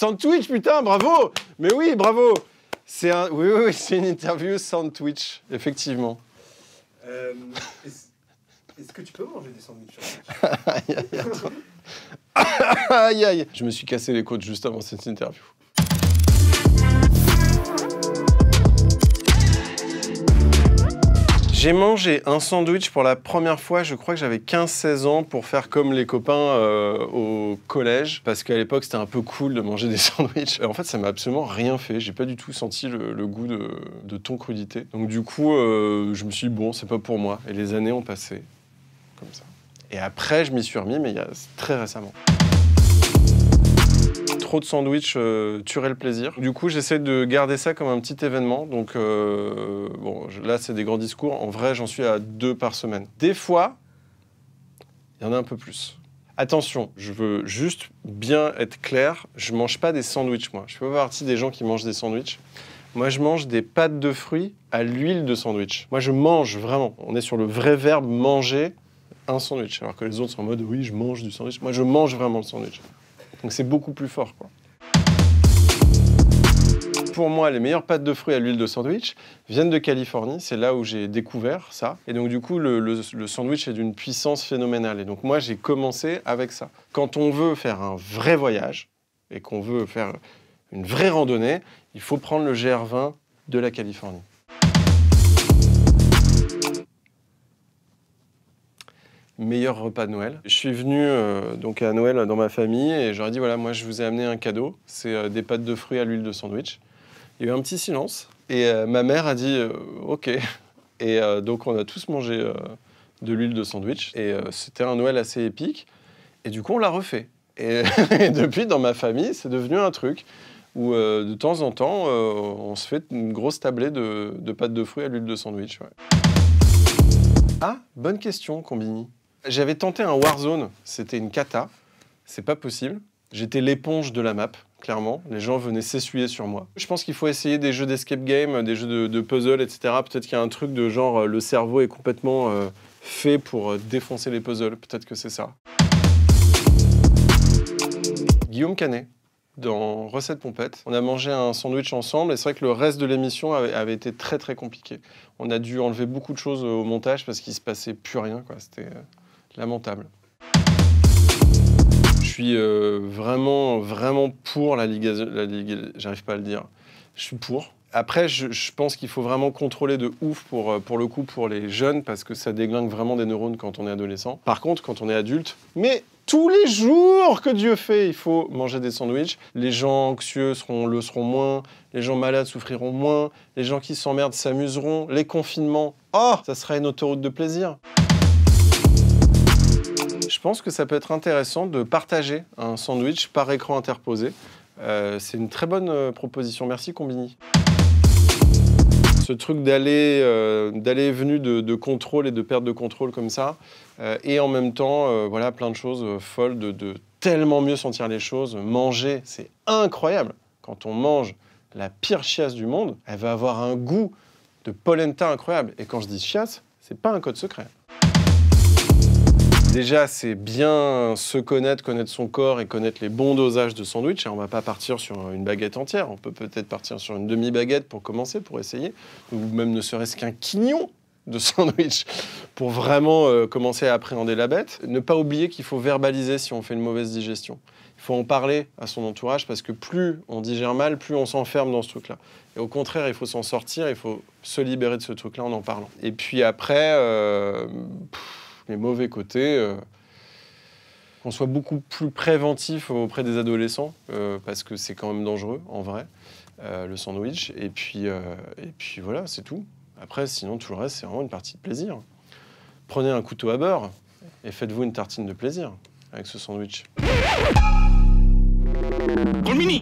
Sandwich, putain, bravo. Mais oui, bravo. C'est un... Oui, c'est une interview Sandwich, effectivement. Est-ce que tu peux manger des sandwichs sur Aïe, aïe. Je me suis cassé les côtes juste avant cette interview. J'ai mangé un sandwich pour la première fois, je crois que j'avais 15-16 ans, pour faire comme les copains au collège, parce qu'à l'époque c'était un peu cool de manger des sandwichs. Et en fait ça m'a absolument rien fait, j'ai pas du tout senti le goût de thon crudité. Donc du coup je me suis dit bon, c'est pas pour moi. Et les années ont passé comme ça. Et après je m'y suis remis, mais il y a très récemment. Trop de sandwich tuerait le plaisir. Du coup, j'essaie de garder ça comme un petit événement. Donc, bon, là, c'est des grands discours. En vrai, j'en suis à 2 par semaine. Des fois, il y en a un peu plus. Attention, je veux juste bien être clair. Je mange pas des sandwichs, moi. Je fais pas partie des gens qui mangent des sandwichs. Moi, je mange des pâtes de fruits à l'huile de sandwich. Moi, je mange vraiment. On est sur le vrai verbe manger un sandwich. Alors que les autres sont en mode, oui, je mange du sandwich. Moi, je mange vraiment le sandwich. Donc c'est beaucoup plus fort, quoi. Pour moi, les meilleures pâtes de fruits à l'huile de sandwich viennent de Californie. C'est là où j'ai découvert ça. Et donc du coup, le sandwich est d'une puissance phénoménale. Et donc moi, j'ai commencé avec ça. Quand on veut faire un vrai voyage et qu'on veut faire une vraie randonnée, il faut prendre le GR20 de la Californie. Meilleur repas de Noël. Je suis venu donc à Noël dans ma famille et j'aurais dit voilà, moi je vous ai amené un cadeau, c'est des pâtes de fruits à l'huile de sandwich. Il y a eu un petit silence et ma mère a dit ok. Et donc on a tous mangé de l'huile de sandwich et c'était un Noël assez épique et du coup on l'a refait. Et depuis dans ma famille c'est devenu un truc où de temps en temps on se fait une grosse tablée de pâtes de fruits à l'huile de sandwich. Ouais. Ah, bonne question Combini. J'avais tenté un Warzone, c'était une cata, c'est pas possible. J'étais l'éponge de la map, clairement. Les gens venaient s'essuyer sur moi. Je pense qu'il faut essayer des jeux d'escape game, des jeux de puzzle, etc. Peut-être qu'il y a un truc de genre, le cerveau est complètement fait pour défoncer les puzzles. Peut-être que c'est ça. Guillaume Canet, dans Recette Pompette. On a mangé un sandwich ensemble et c'est vrai que le reste de l'émission avait été très très compliqué. On a dû enlever beaucoup de choses au montage parce qu'il se passait plus rien, quoi. C'était lamentable. Je suis vraiment pour la ligue, j'arrive pas à le dire. Je suis pour. Après, je pense qu'il faut vraiment contrôler de ouf pour le coup pour les jeunes parce que ça déglingue vraiment des neurones quand on est adolescent. Par contre, quand on est adulte, mais tous les jours que Dieu fait, il faut manger des sandwichs. Les gens anxieux le seront moins, les gens malades souffriront moins, les gens qui s'emmerdent s'amuseront, les confinements, oh, ça sera une autoroute de plaisir. Je pense que ça peut être intéressant de partager un sandwich par écran interposé. C'est une très bonne proposition. Merci Combini. Ce truc d'aller et venue de contrôle et de perte de contrôle comme ça, et en même temps, voilà, plein de choses folles, de tellement mieux sentir les choses. Manger, c'est incroyable. Quand on mange la pire chiasse du monde, elle va avoir un goût de polenta incroyable. Et quand je dis chiasse, c'est pas un code secret. Déjà, c'est bien se connaître son corps et connaître les bons dosages de sandwich. Et on ne va pas partir sur une baguette entière. On peut peut-être partir sur une demi-baguette pour commencer, pour essayer. Ou même ne serait-ce qu'un quignon de sandwich pour vraiment commencer à appréhender la bête. Ne pas oublier qu'il faut verbaliser si on fait une mauvaise digestion. Il faut en parler à son entourage parce que plus on digère mal, plus on s'enferme dans ce truc-là. Et au contraire, il faut s'en sortir, il faut se libérer de ce truc-là en parlant. Et puis après... les mauvais côtés, qu'on soit beaucoup plus préventif auprès des adolescents, parce que c'est quand même dangereux, en vrai, le sandwich. Et puis voilà, c'est tout. Après, sinon, tout le reste, c'est vraiment une partie de plaisir. Prenez un couteau à beurre et faites-vous une tartine de plaisir avec ce sandwich. Combini.